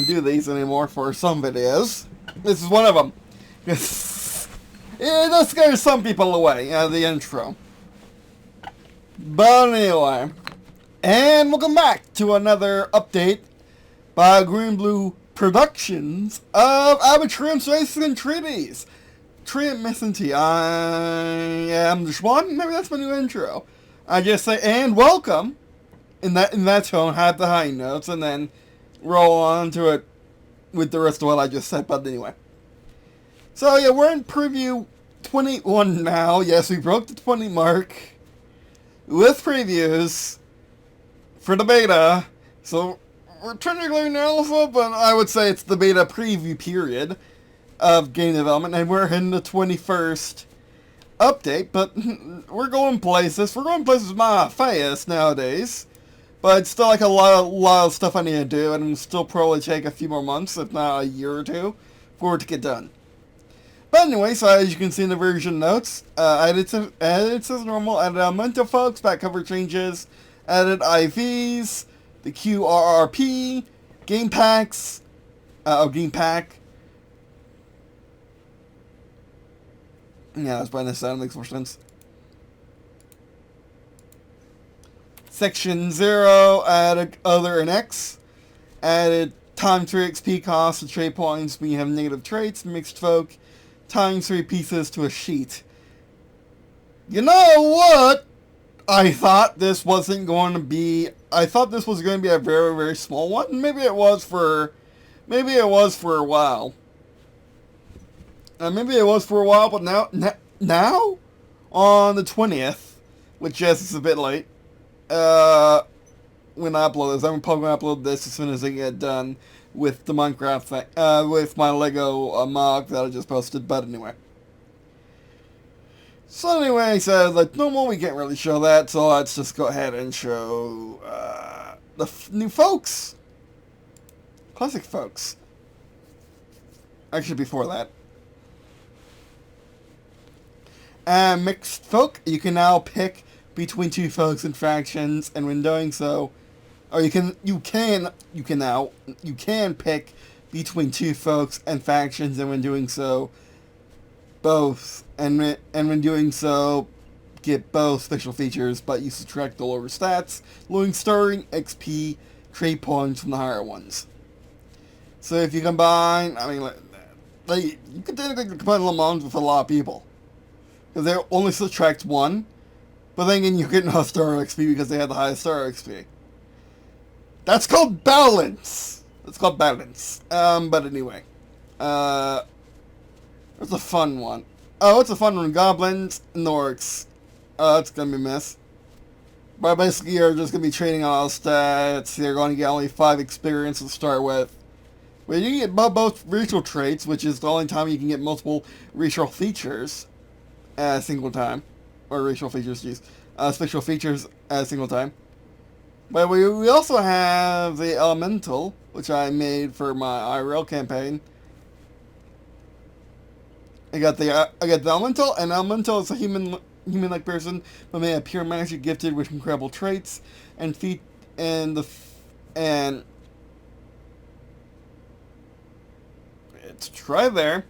do these anymore for some videos. This is one of them. It does scare some people away, the intro. But anyway, and welcome back to another update by Green&Blue Productions of Trium S&T Treaties. Trium S&T. I am the Schwan. Maybe that's my new intro. I just say, and welcome, in that tone, have the high notes, and then roll on to it with the rest of what I just said, but anyway. So yeah, we're in preview 21 now. Yes, we broke the 20 mark with previews for the beta. So we're technically in alpha, but I would say it's the beta preview period of game development, and we're in the 21st update, but we're going places. We're going places my fast nowadays, but it's still like a lot of stuff I need to do, and it'll still probably take a few more months, if not a year or two, for it to get done. But anyway, so as you can see in the version notes, edits as normal, added elemental folks, back cover changes, added IVs, the QRRP, game packs, game pack. Yeah, that's by this sound, makes more sense. Section 0, added other and X, added times 3 XP cost to trade points when you have negative traits, mixed folk, times 3 pieces to a sheet. You know what? I thought this wasn't going to be... I thought this was going to be a very, very small one. Maybe it was for a while. Maybe it was for a while, but now? On the 20th, which, yes, it's a bit late, when I upload this, I'm probably going to upload this as soon as I get done with the Minecraft thing, with my Lego mock that I just posted, but anyway. So anyway, so like normal, we can't really show that, so let's just go ahead and show the new folks. Classic folks. Actually, before that. Mixed folk, you can now pick between 2 folks and factions, and when doing so, or you can pick between 2 folks and factions, and when doing so, both, and when doing so, get both special features, but you subtract the lower stats, lowering starting XP trade points from the higher ones. So if you combine, I mean, like you can technically combine Le Mans with a lot of people, because they only subtract 1, but then again, you're getting a star XP because they have the highest star XP. That's called balance. It's called balance. But anyway. There's a fun one. Oh, it's a fun one. Goblins and the orcs. That's gonna be a mess. But basically, you're just gonna be trading all stats. You're going to get only 5 experience to start with. But you can get both racial traits, which is the only time you can get multiple racial features at a single time. Or racial features, geez. Special features at a single time. But we also have the elemental, which I made for my IRL campaign. I got the elemental, and elemental is a human-like person, but may appear magic gifted with incredible traits and it's try there.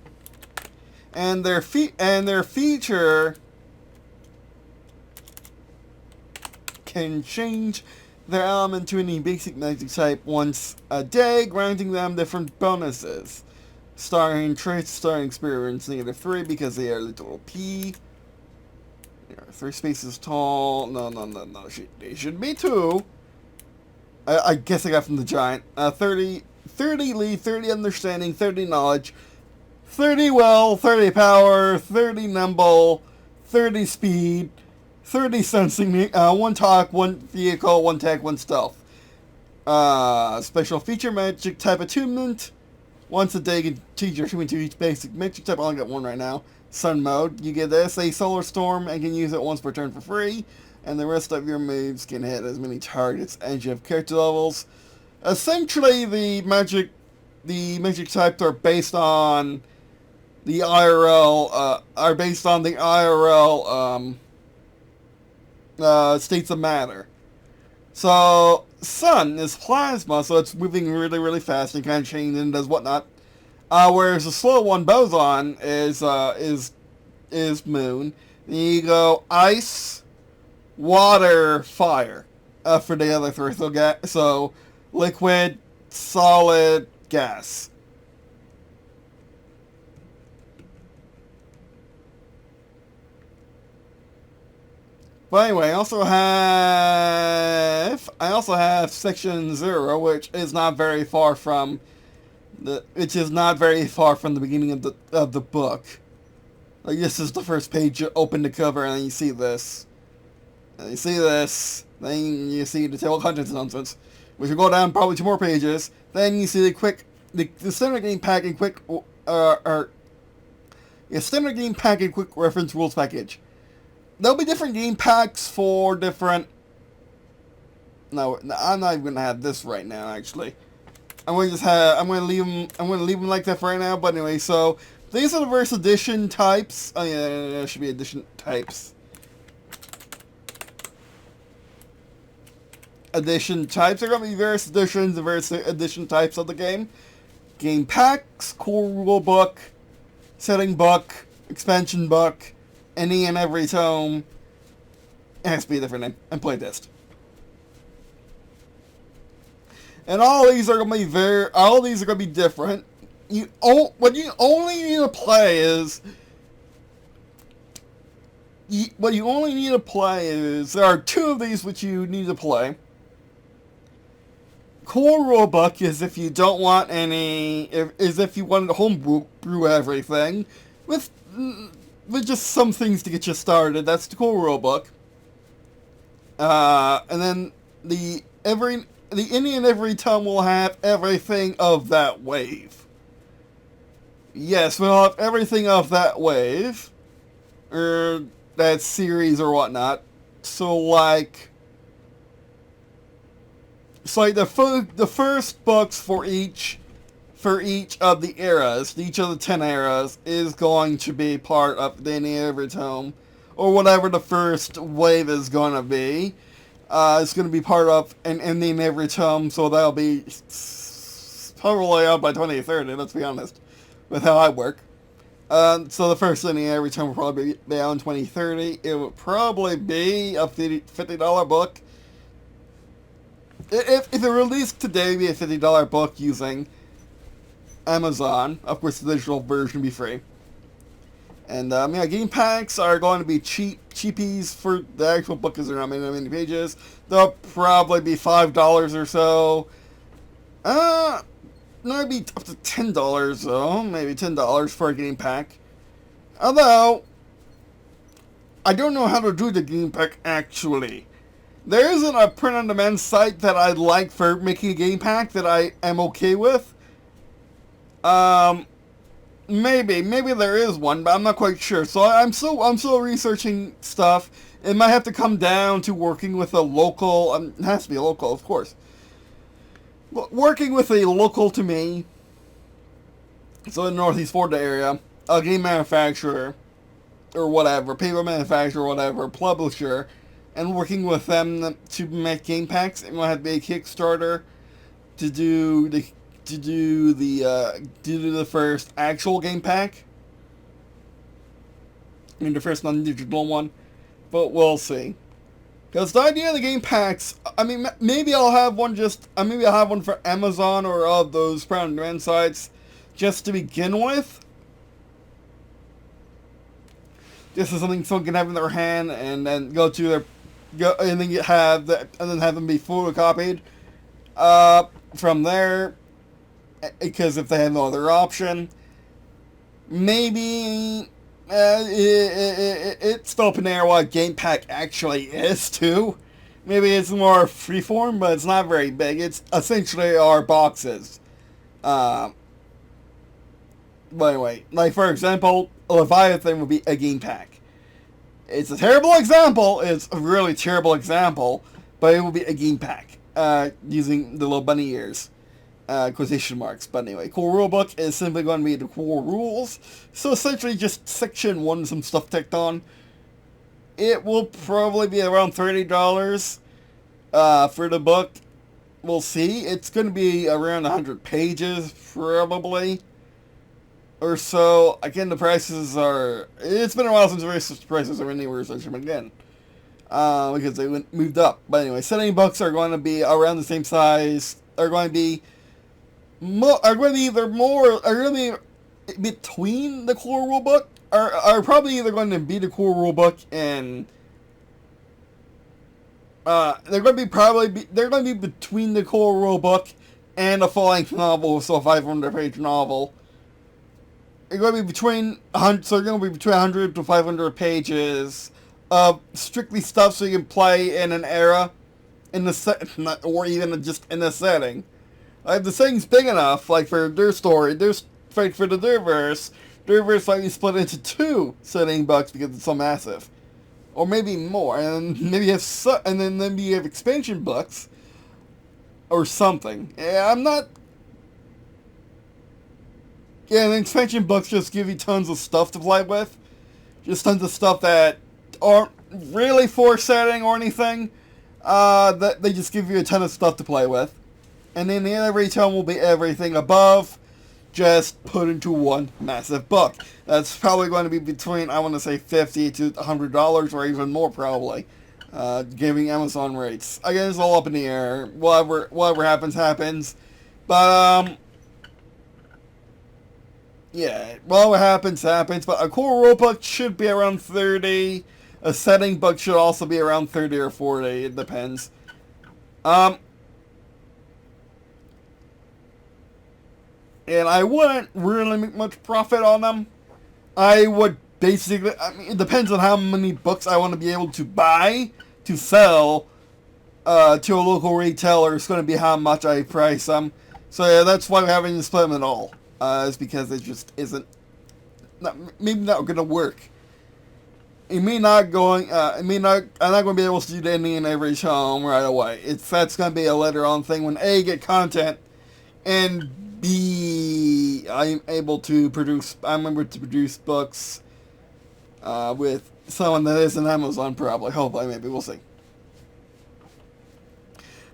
And their feature can change their element to any basic magic type once a day, granting them different bonuses. Starting traits, starting experience, -3 because they are little P. They are 3 spaces tall. No. They should be 2. I guess I got from the giant. 30 lead, 30 understanding, 30 knowledge, 30 will, 30 power, 30 nimble, 30 speed, 30 sensing, 1 talk, 1 vehicle, 1 tech, 1 stealth. Special feature magic type attunement. Once a day, you can change your attunement to each basic magic type. I only got 1 right now. Sun mode. You get this, a solar storm, and can use it once per turn for free. And the rest of your moves can hit as many targets as you have character levels. Essentially, the magic types are based on the IRL. States of matter. So sun is plasma, so it's moving really, really fast and kind of changes and does whatnot. Whereas the slow one, boson, is moon. Then you go ice, water, fire for the other three. So liquid, solid, gas. But anyway, I also have section 0, which is not very far from the beginning of the book. Like, this is the first page. You open the cover and then you see this. And you see this. Then you see the table of contents announcements. Which will go down probably 2 more pages. Then you see the standard game pack and quick standard game pack and quick reference rules package. There'll be different game packs for different. No, I'm not even gonna have this right now. Actually, I'm gonna leave them like that for right now. But anyway, so these are the various edition types. Oh yeah, there should be edition types. Edition types are gonna be various editions and various edition types of the game. Game packs, core rule book, setting book, expansion book, any and every tome. It has to be a different name, and playtest. And all these are gonna be different. What you only need to play is there are 2 of these which you need to play. Core rulebook is if you don't want if you want to homebrew everything with just some things to get you started. That's the core rulebook. And then the any and every tome will have everything of that wave. Yes, we'll have everything of that wave, or that series or whatnot. So like the first books for each of the eras, each of the 10 eras, is going to be part of the any and every tome, or whatever the first wave is going to be. It's going to be part of an any and every tome, so that'll be probably out by 2030, let's be honest, with how I work. So the first any and every tome will probably be out in 2030. It would probably be a $50 book. If it released today, it'd be a $50 book using Amazon. Of course, the digital version would be free. And game packs are going to be cheapies for the actual book because they're not many pages. They'll probably be $5 or so. No, it'd be up to $10 though. Maybe $10 for a game pack. Although, I don't know how to do the game pack actually. There isn't a print-on-demand site that I like for making a game pack that I am okay with. Maybe there is one, but I'm not quite sure. So I'm still researching stuff. It might have to come down to working with a local. It has to be a local, of course. Working with a local to me, so in the Northeast Florida area, a game manufacturer, or whatever, paper manufacturer, or whatever, publisher, and working with them to make game packs. It might have to be a Kickstarter to do the first actual game pack. I mean, the first non-digital one, but we'll see. Because the idea of the game packs, I mean, maybe I'll have one for Amazon or all of those print-on-demand sites, just to begin with. Just as something someone can have in their hand, and then and then have them be photocopied from there. Because if they have no other option, maybe it's still up in there what a game pack actually is too. Maybe it's more freeform, but it's not very big. It's essentially our boxes. But anyway, like for example, Leviathan would be a game pack. It's a terrible example. It's a really terrible example, but it will be a game pack using the little bunny ears. Quotation marks, but anyway, core rulebook is simply going to be the core rules, so essentially just section 1, some stuff tacked on. It will probably be around $30 for the book, we'll see. It's going to be around 100 pages, probably, or so. Again, the prices are... It's been a while since the prices are anywhere such again. Because they moved up. But anyway, setting books are going to be around the same size. Are going to be between the core rulebook. Are probably either going to be the core rulebook and they're going to be between the core rulebook and a full-length novel, so a 500-page novel. They're going to be between 100 to 500 pages of strictly stuff so you can play in an era, or even just in a setting. Like, the setting's big enough, like for their story, for the Durverse might be split into 2 setting books because it's so massive. Or maybe more, and maybe maybe you have expansion books, or something. Yeah, and expansion books just give you tons of stuff to play with. Just tons of stuff that aren't really for setting or anything. That they just give you a ton of stuff to play with. And then the every tome will be everything above, just put into one massive book. That's probably going to be between, I want to say, $50 to $100 or even more probably, giving Amazon rates. Again, it's all up in the air. Whatever happens. But, yeah, whatever happens. But a core rulebook should be around 30. A setting book should also be around 30 or 40. It depends. And I wouldn't really make much profit on them. I would basically... it depends on how many books I want to be able to buy to sell to a local retailer. It's going to be how much I price them. So yeah, that's why we're having to split them at all. It's because it just isn't... maybe not going to work. I'm not going to be able to do any in every home right away. That's going to be a later on thing when A, get content, and B, I'm able to produce books with someone that isn't Amazon, probably. Hopefully, maybe. We'll see.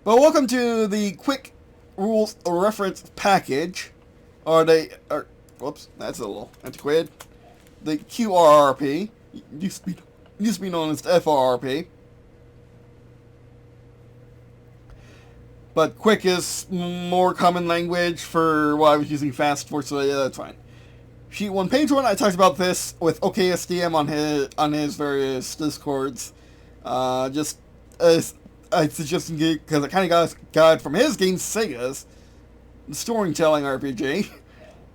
But welcome to the Quick Rules Reference Package. Whoops, that's a little antiquated. The QRRP. Used to be known as the FRRP. But quick is more common language for what I was using fast for, so yeah, that's fine. Sheet 1, page 1, I talked about this with OKSDM on his various Discords. Just as I suggested, because I kind of got it from his game, Sega's storytelling RPG.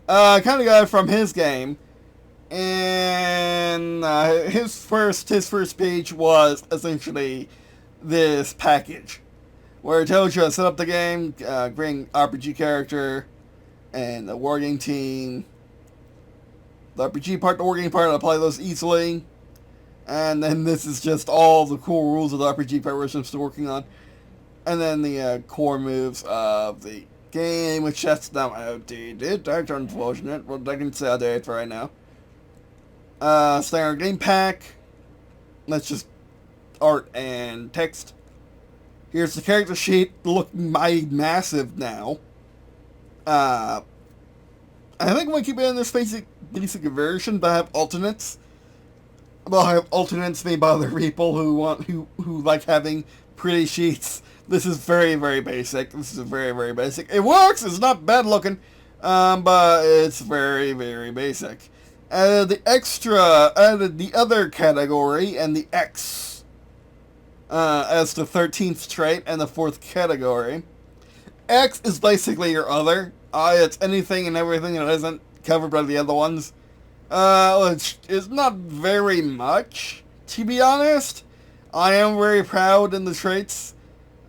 Kind of got it from his game. And his first page was essentially this package, where it tells you how to set up the game, bring RPG character, and the wargame team. The RPG part, the wargame part, apply those easily. And then this is just all the cool rules of the RPG part, which I'm still working on. And then the core moves of the game, which that's now outdated. That's unfortunate, but I can say outdated for right now. Standard game pack. That's just art and text. Here's the character sheet, looking massive now. I think I'm going to keep it in this basic version, but I have alternates. Well, I have alternates made by other people who like having pretty sheets. This is very, very basic. It works, it's not bad looking, but it's very, very basic. Added the other category, and the X as the 13th trait and the 4th category. X is basically your other. It's anything and everything that isn't covered by the other ones. Which is not very much, to be honest. I am very proud in the traits.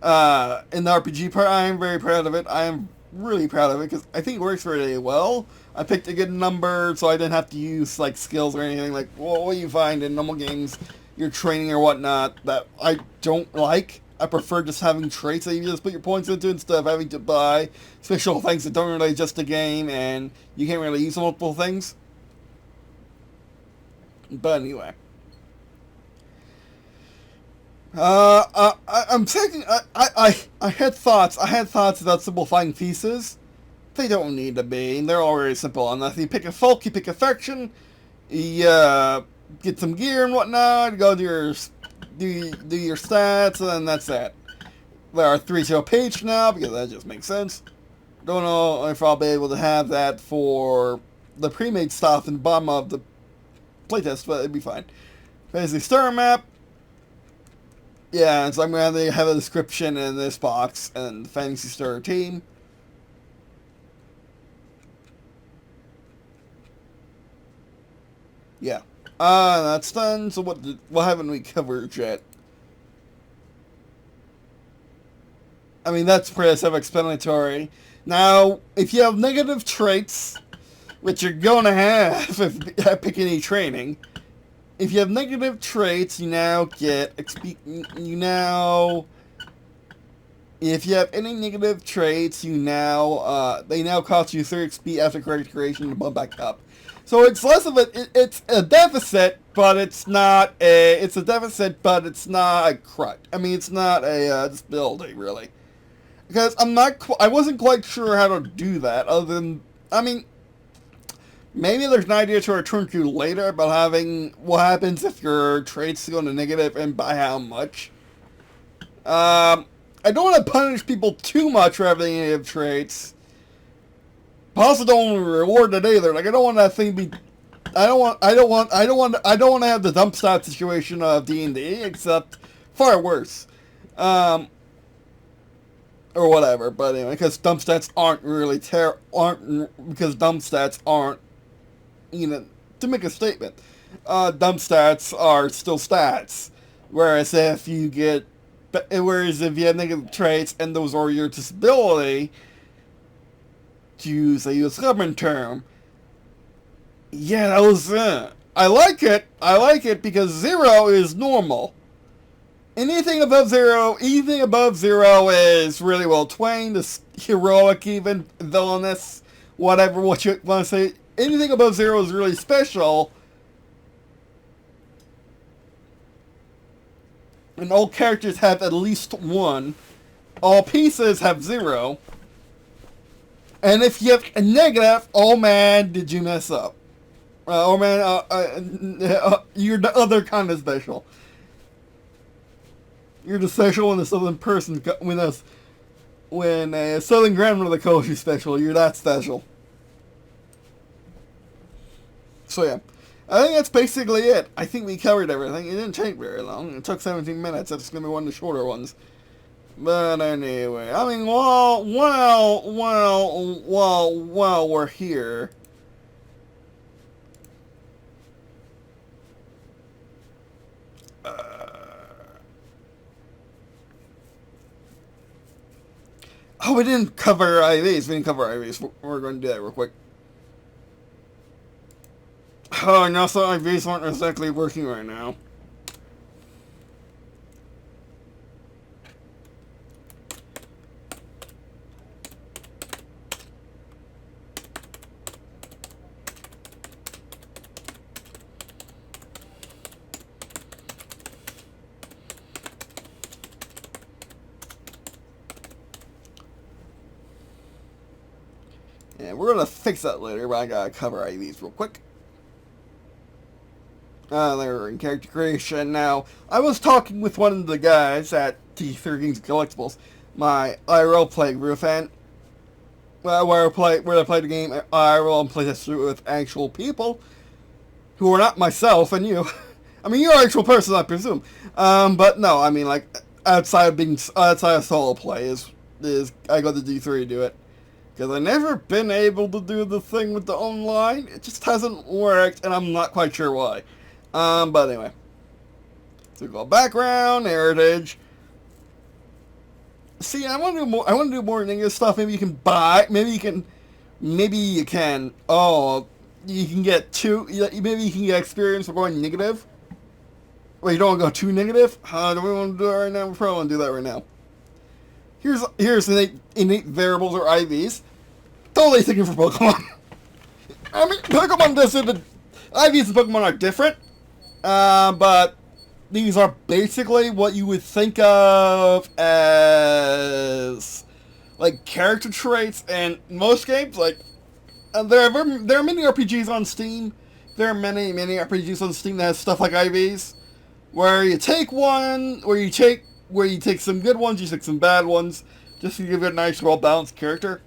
In the RPG part, I am very proud of it. I am really proud of it, because I think it works really well. I picked a good number, so I didn't have to use, like, skills or anything, like, what you find in normal games, your training or whatnot, that I don't like. I prefer just having traits that you just put your points into instead of having to buy special things that don't relate just to game, and you can't really use multiple things. But anyway. I'm taking. I had thoughts. I had thoughts about simplifying pieces. They don't need to be. They're already simple enough. You pick a folk, you pick a faction, you get some gear and whatnot. Go do your do your stats, and that's that. There are 3 to a page now because that just makes sense. Don't know if I'll be able to have that for the pre-made stuff in the bottom of the playtest, but it'd be fine. Basically, star map. Yeah, so I'm going to have a description in this box and the Fantasy Star team. Yeah. That's done. So what haven't we covered yet? I mean, that's pretty self-explanatory. Now, if you have negative traits, which you're going to have if I pick any training, if you have negative traits, you now get XP. If you have any negative traits, they now cost you 3 XP after character creation to bump back up. So it's less of it's a deficit, but it's not it's a deficit, but it's not a crutch. I mean, it's not a disability, really. Because I wasn't quite sure how to do that, other than, I mean, maybe there's an idea to return to later about having what happens if your traits go to negative and by how much. I don't want to punish people too much for having negative traits. But I also don't want to reward it either. Like, I don't want that thing to be. I don't want to have the dump stat situation of D&D, except far worse. Or whatever, but anyway, because dump stats aren't, you know, to make a statement, dump stats are still stats, whereas if you have negative traits and those are your disability, to use a US government term, yeah, that was it. I like it because 0 is normal. Anything above zero is really well trained, this heroic, even villainous, whatever what you want to say. Anything above 0 is really special. And all characters have at least 1. All pieces have 0. And if you have a negative, oh man, did you mess up. Oh man, you're the other kind of special. You're the special when a southern person, when a southern grandmother calls you special, you're that special. So yeah, I think that's basically it. I think we covered everything. It didn't take very long. It took 17 minutes. That's going to be one of the shorter ones. But anyway, I mean, while we're here, oh, we didn't cover IVs. We're going to do that real quick. Oh, no, so IVs aren't exactly working right now. And we're going to fix that later, but I got to cover IVs real quick. They're in character creation. Now, I was talking with one of the guys at T3 Games Collectibles, my IRL play group, and where I play the game IRL and play this through with actual people who are not myself and you. I mean, you're an actual person, I presume. But no, I mean, like, outside of solo play is I go to D3 to do it. Because I've never been able to do the thing with the online. It just hasn't worked, and I'm not quite sure why. But anyway. So we go background, heritage. See, I want to do more negative stuff. Maybe you can buy. Maybe you can. Oh, you can get maybe you can get experience for going negative. Wait, you don't want to go too negative? Do we want to do that right now? We probably want to do that right now. Here's innate variables or IVs. Totally thinking for Pokemon. I mean, Pokemon IVs and Pokemon are different. But these are basically what you would think of as like character traits in most games. Like there are many RPGs on Steam. There are many RPGs on Steam that have stuff like IVs, where you take one, where you take some good ones, you take some bad ones, just to give it a nice, well-balanced character.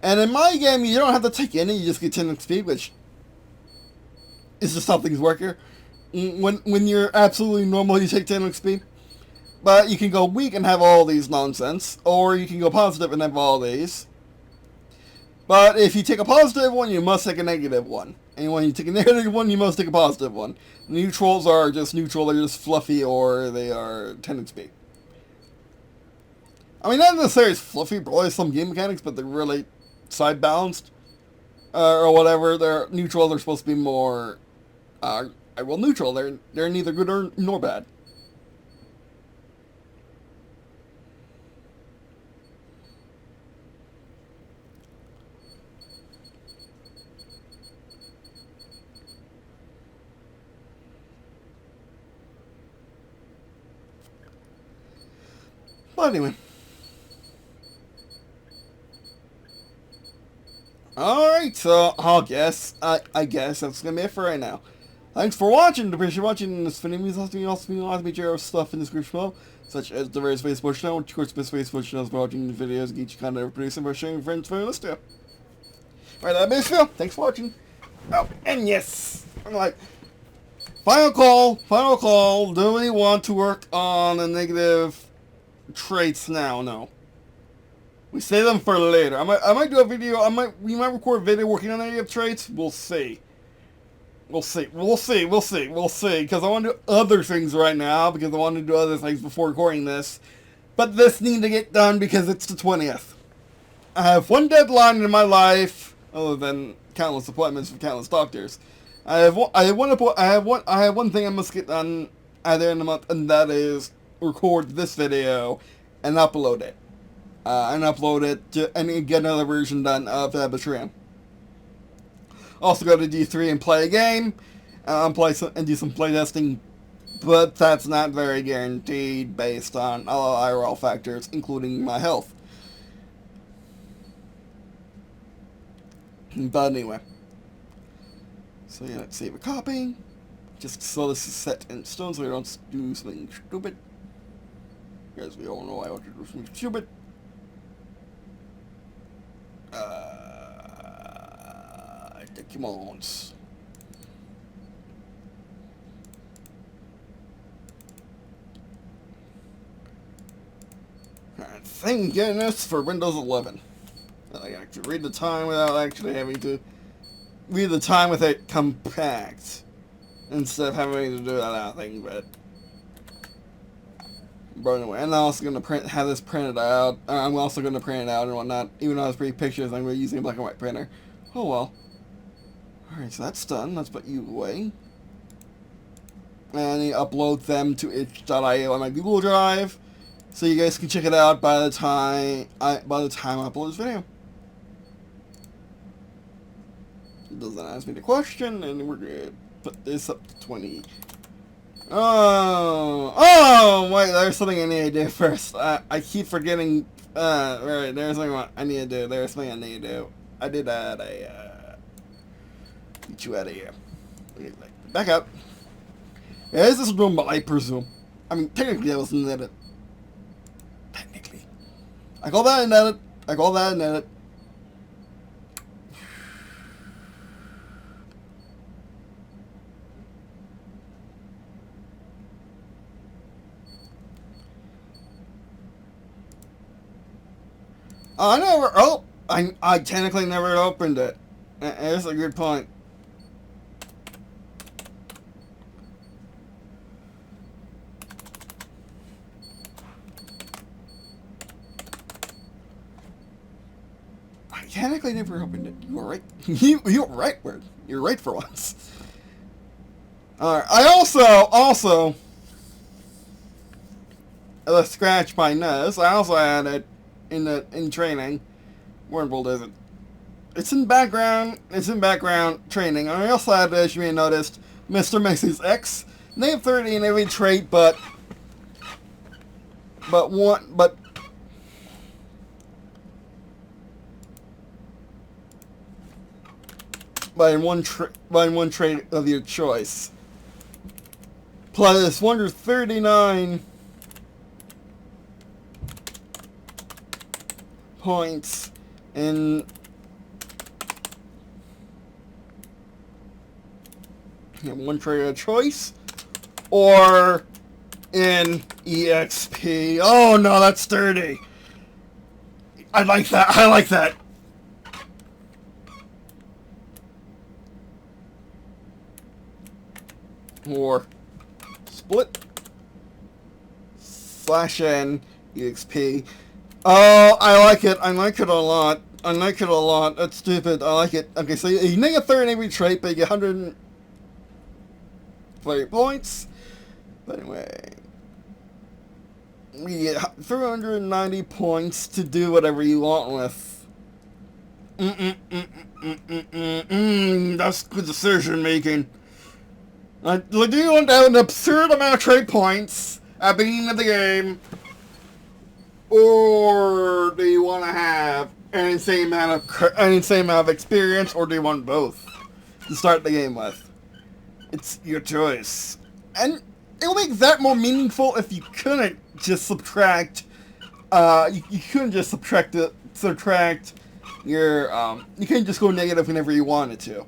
And in my game, you don't have to take any, you just get 10 XP, which is just how things work here. When you're absolutely normal, you take 10 XP. But you can go weak and have all these nonsense, or you can go positive and have all these. But if you take a positive one, you must take a negative one. And when you take a negative one, you must take a positive one. Neutrals are just neutral, they're just fluffy, or they are 10 XP. I mean, not necessarily fluffy, probably some game mechanics, but they're really side balanced. Or whatever, they're neutral, they're supposed to be more, neutral. They're neither good nor bad. But anyway. Alright, so I guess that's gonna be it for right now. Thanks for watching. Appreciate you watching this video. You also lots of major stuff in the description below, such as the various Facebook channel, which of course best Facebook channels for watching the videos, get you content of producing, for sharing with friends for this too. Alright, that makes feel. Thanks for watching. Oh, and yes! I'm like, final call. Do we want to work on the negative traits now? No. We save them for later. I might do a video. We might record a video working on negative traits. We'll see. Because I want to do other things right now. Because I want to do other things before recording this. But this needs to get done because it's the 20th. I have one deadline in my life, other than countless appointments with countless doctors. I have one thing I must get done at the end of the month, and that is record this video and upload it. And get another version done of Trium. Also go to D3 and play a game, and do some playtesting, but that's not very guaranteed based on all IRL factors, including my health. But anyway. So yeah, let's save a copy. Just so this is set in stone so we don't do something stupid. Because we all know I want to do something stupid. Documents. Thank goodness for Windows 11. I can actually read the time without actually having to read the time with it compact. Instead of having to do that other thing, but anyway, and I'm also going to have this printed out. I'm also going to print it out and whatnot. Even though it's pretty pictures, I'm going to be using a black and white printer. Oh well. Alright, so that's done. Let's put you away. And you upload them to itch.io on my Google Drive, so you guys can check it out by the time I upload this video. It doesn't ask me the question, and we're going to put this up to 20. Oh, wait, there's something I need to do first. I keep forgetting, right, there's something I need to do. There's something I need to do. I did add get you out of here. Back up. Yeah, this is normal, I presume. I mean, technically that was an edit. Technically. I call that an edit. I technically never opened it. That's a good point. I technically never opened it. You were right. You were right, Word. You're right for once. Alright, I also, scratch my nose. I also had it in training. Wormwood isn't. It's in background training. And I also had, as you may have noticed, Mr. Macy's X. Negative 30 in every trait, but in one trait of your choice. Plus 139 points in one trait of choice, or in EXP. Oh no, that's dirty. I like that. I like that. Or split /N EXP. Oh, I like it. I like it a lot. I like it a lot. That's stupid. I like it. Okay, so you negative 30 in every trait, but you get 130 points. But anyway, you get 390 points to do whatever you want with. That's good decision making. Like, do you want to have an absurd amount of trait points at the beginning of the game, or do you want to have an insane amount of experience, or do you want both to start the game with? It's your choice, and it would make that more meaningful if you couldn't just subtract. You couldn't just subtract your. You couldn't just go negative whenever you wanted to.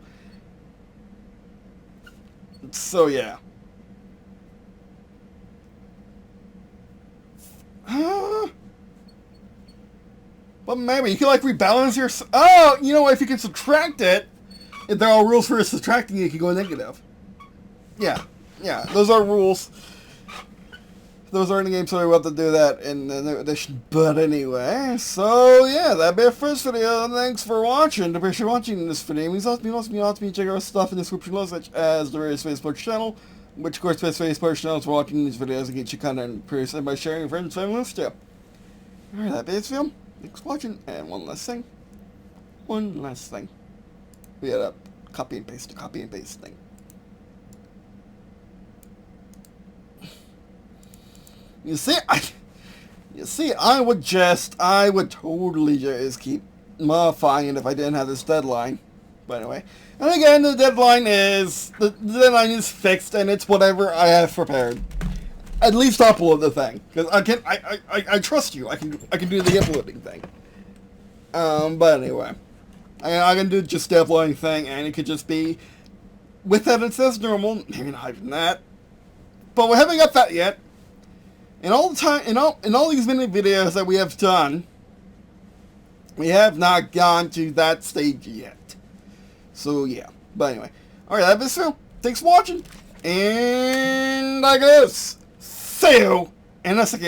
So yeah. But maybe you can like rebalance your. Oh, you know what? If you can subtract it, if there are rules for subtracting, you can go negative. Yeah, those are rules. Those are in the game, so we'll have to do that in the new edition. But anyway, so yeah, that'd be it for this video. Thanks for watching. Appreciate you watching this video. It means lots to me. Check out stuff in the description below, such as the various Facebook channel, which of course best Facebook channels for watching these videos and get your content produced by sharing with friends, family, and stuff. Alright, that'd be it for film. Thanks for watching, and one last thing. We had a copy and paste thing. You see, I would totally just keep modifying it if I didn't have this deadline. But anyway, and again, the deadline is fixed, and it's whatever I have prepared. At least upload the thing, because I trust you. I can do the uploading thing. But anyway, I can do just the uploading thing, and it could just be with edits as normal. Maybe not even that, but we haven't got that yet. In all these many videos that we have done, we have not gone to that stage yet. So yeah. But anyway. Alright, that's it. Thanks for watching. And I guess see you in a second.